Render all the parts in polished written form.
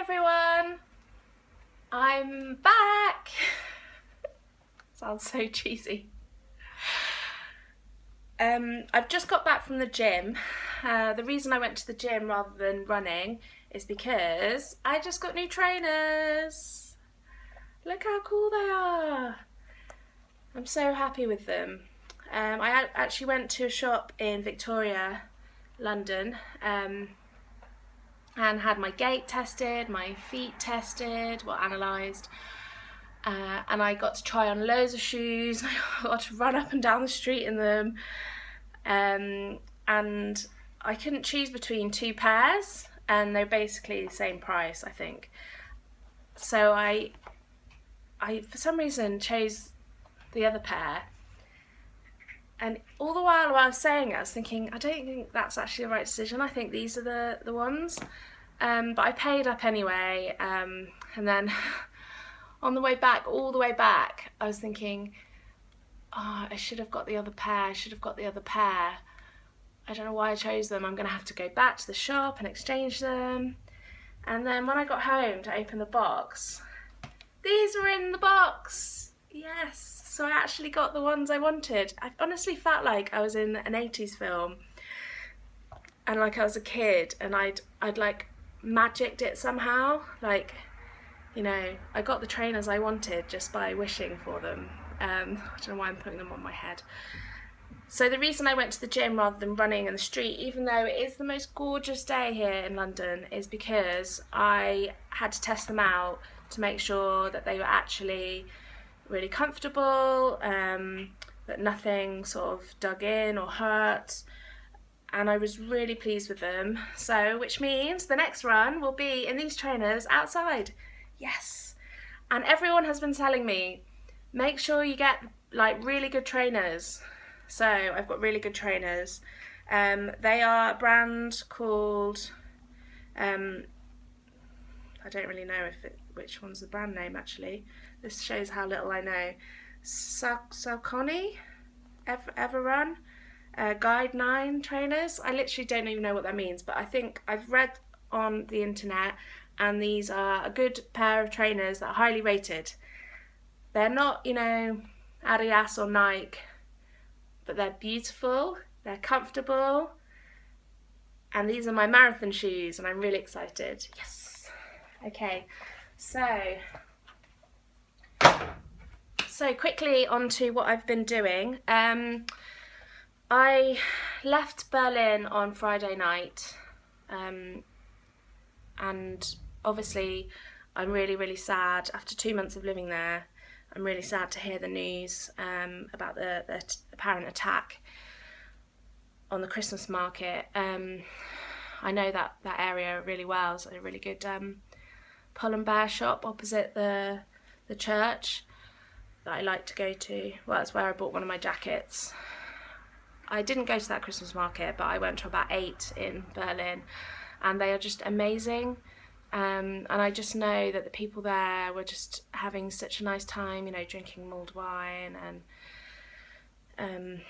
everyone, I'm back. Sounds so cheesy. I've just got back from the gym. The reason I went to the gym rather than running is because I just got new trainers. Look how cool they are. I'm so happy with them. I actually went to a shop in Victoria, London, and had my gait tested, my feet tested, analysed, and I got to try on loads of shoes. I got to run up and down the street in them, and I couldn't choose between two pairs, and they're basically the same price, I think. So I for some reason chose the other pair, and all the while I was saying it, I was thinking, I don't think that's actually the right decision. I think these are the ones. But I paid up anyway, and then on the way back, all the way back, I was thinking, oh, I should have got the other pair. I should have got the other pair. I don't know why I chose them. I'm going to have to go back to the shop and exchange them. And then when I got home to open the box, these were in the box. Yes. So I actually got the ones I wanted. I honestly felt like I was in an 80s film, and like I was a kid, and I'd like magicked it somehow. Like, you know, I got the trainers I wanted just by wishing for them. I don't know why I'm putting them on my head. So the reason I went to the gym rather than running in the street, even though it is the most gorgeous day here in London, is because I had to test them out to make sure that they were actually really comfortable, that nothing sort of dug in or hurt, and I was really pleased with them. So, which means the next run will be in these trainers outside. Yes. And everyone has been telling me, make sure you get like really good trainers. So I've got really good trainers. They are a brand called, I don't really know which one's the brand name actually. This shows how little I know. Saucony, Everrun, Guide 9 trainers. I literally don't even know what that means, but I think I've read on the internet, and these are a good pair of trainers that are highly rated. They're not, you know, Adidas or Nike, but they're beautiful, they're comfortable, and these are my marathon shoes, and I'm really excited. Yes. Okay, so quickly on to what I've been doing. I left Berlin on Friday night, and obviously I'm really sad. After 2 months of living there, I'm really sad to hear the news about the apparent attack on the Christmas market. I know that area really well. It's a really good Pull and Bear shop opposite the church that I like to go to. Well, that's where I bought one of my jackets. I didn't go to that Christmas market, but I went to about 8 in Berlin, and they are just amazing. And I just know that the people there were just having such a nice time, you know, drinking mulled wine and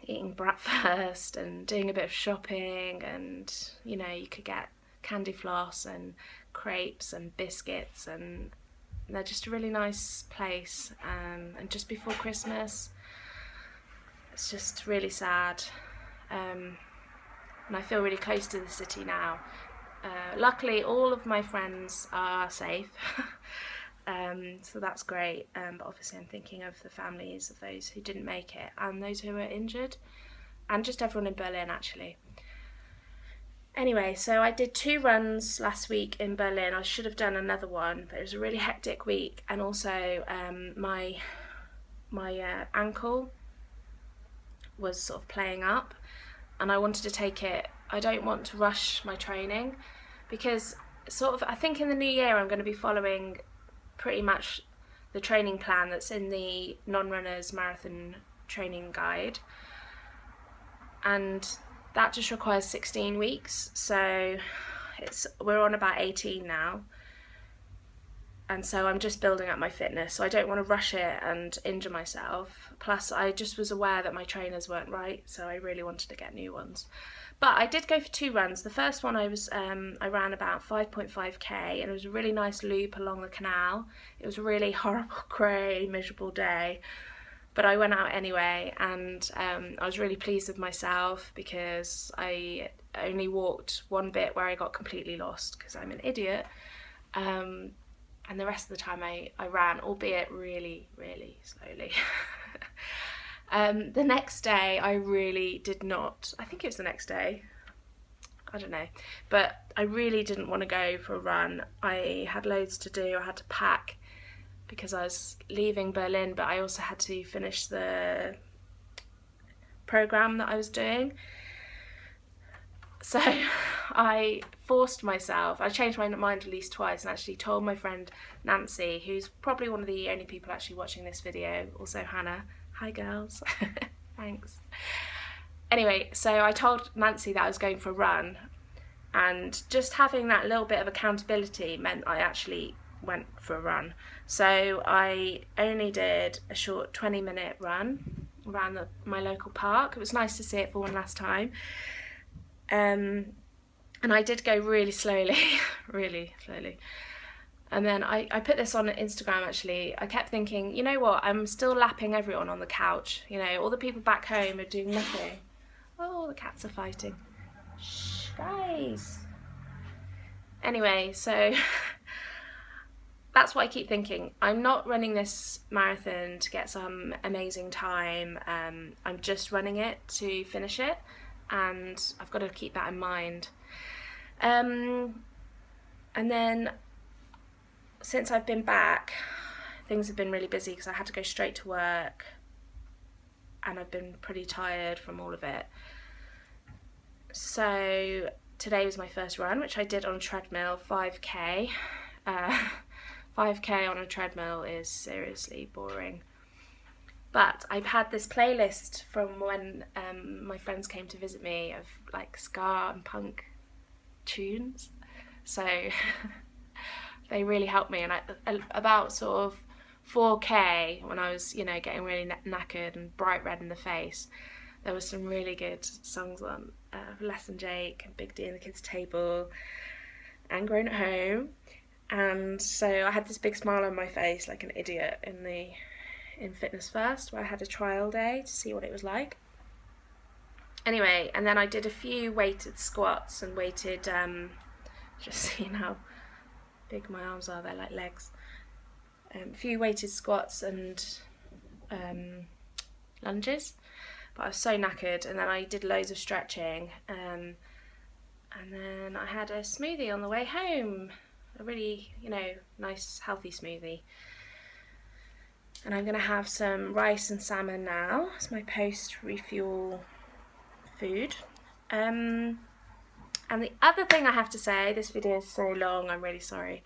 eating breakfast and doing a bit of shopping, and, you know, you could get candy floss and crepes and biscuits, and they're just a really nice place. And just before Christmas, it's just really sad, and I feel really close to the city now. Luckily all of my friends are safe, so that's great, but obviously I'm thinking of the families of those who didn't make it, and those who were injured, and just everyone in Berlin actually. Anyway, so I did 2 runs last week in Berlin. I should have done another one, but it was a really hectic week, and also my ankle was sort of playing up, and I wanted to take it. I don't want to rush my training, because sort of I think in the new year I'm going to be following pretty much the training plan that's in the non-runners marathon training guide, and that just requires 16 weeks, so we're on about 18 now. and so I'm just building up my fitness, so I don't want to rush it and injure myself. Plus I just was aware that my trainers weren't right, so I really wanted to get new ones. But I did go for 2 runs. The first one I ran about 5.5k, and it was a really nice loop along the canal. It was a really horrible, grey, miserable day, but I went out anyway, and I was really pleased with myself because I only walked one bit where I got completely lost because I'm an idiot. And the rest of the time I ran, albeit really, really slowly. The next day I really did not, I think it was the next day, I don't know, but I really didn't want to go for a run. I had loads to do, I had to pack because I was leaving Berlin, but I also had to finish the programme that I was doing. So I forced myself, I changed my mind at least twice and actually told my friend Nancy, who's probably one of the only people actually watching this video, also Hannah, hi girls, thanks. Anyway, so I told Nancy that I was going for a run, and just having that little bit of accountability meant I actually went for a run. So I only did a short 20-minute run around my local park. It was nice to see it for one last time. And I did go really slowly, really slowly. And then I put this on Instagram actually. I kept thinking, you know what, I'm still lapping everyone on the couch. You know, all the people back home are doing nothing. Oh, the cats are fighting. Shh, guys. Anyway, so that's what I keep thinking. I'm not running this marathon to get some amazing time. I'm just running it to finish it. And I've got to keep that in mind. And then since I've been back, things have been really busy because I had to go straight to work, and I've been pretty tired from all of it. So today was my first run, which I did on a treadmill, 5k. 5k on a treadmill is seriously boring. But I've had this playlist from when my friends came to visit me of like ska and punk tunes, so they really helped me. And about sort of 4k, when I was, you know, getting really knackered and bright red in the face, there was some really good songs on, Less Than Jake and Big D and the Kids Table and Grown at Home. And so I had this big smile on my face like an idiot in Fitness First, where I had a trial day to see what it was like. Anyway, and then I did a few weighted squats and weighted, just seeing how big my arms are, they're like legs. A few weighted squats and lunges, but I was so knackered. And then I did loads of stretching, and then I had a smoothie on the way home, a really, you know, nice healthy smoothie. And I'm going to have some rice and salmon now. It's my post-refuel food. And the other thing I have to say, this video is so long, I'm really sorry,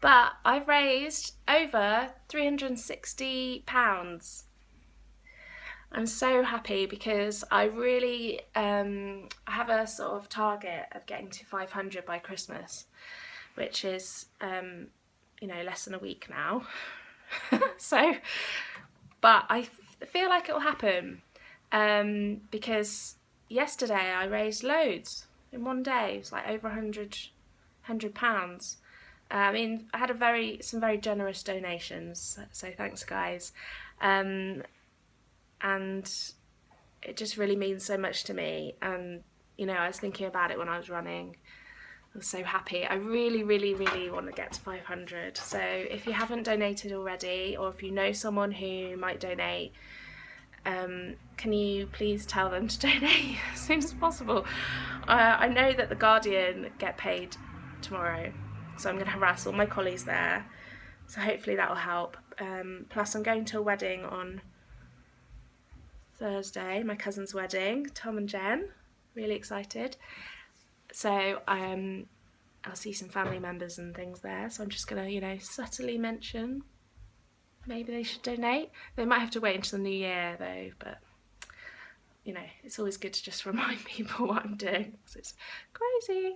but I've raised over £360. I'm so happy because I really I have a sort of target of getting to 500 by Christmas, which is, you know, less than a week now. So, but I feel like it will happen, because yesterday I raised loads in one day. It was like over £100. I mean, I had some very generous donations, so thanks guys, and it just really means so much to me. And you know, I was thinking about it when I was running. I was so happy. I really, really, really want to get to 500. So if you haven't donated already, or if you know someone who might donate, can you please tell them to donate as soon as possible? I know that The Guardian get paid tomorrow, so I'm going to harass all my colleagues there. So hopefully that will help. Plus I'm going to a wedding on Thursday, my cousin's wedding, Tom and Jen. Really excited. So I'll see some family members and things there, so I'm just gonna, you know, subtly mention maybe they should donate. They might have to wait until the new year though, but you know, it's always good to just remind people what I'm doing because it's crazy.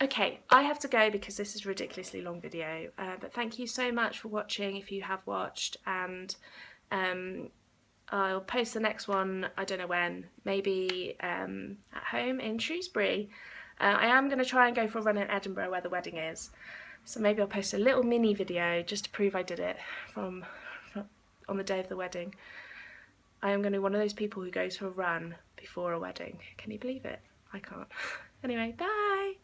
Okay, I have to go because this is a ridiculously long video, but thank you so much for watching if you have watched, and I'll post the next one, I don't know when, maybe at home in Shrewsbury. I am going to try and go for a run in Edinburgh where the wedding is, so maybe I'll post a little mini video just to prove I did it from on the day of the wedding. I am going to be one of those people who goes for a run before a wedding. Can you believe it? I can't. Anyway, bye!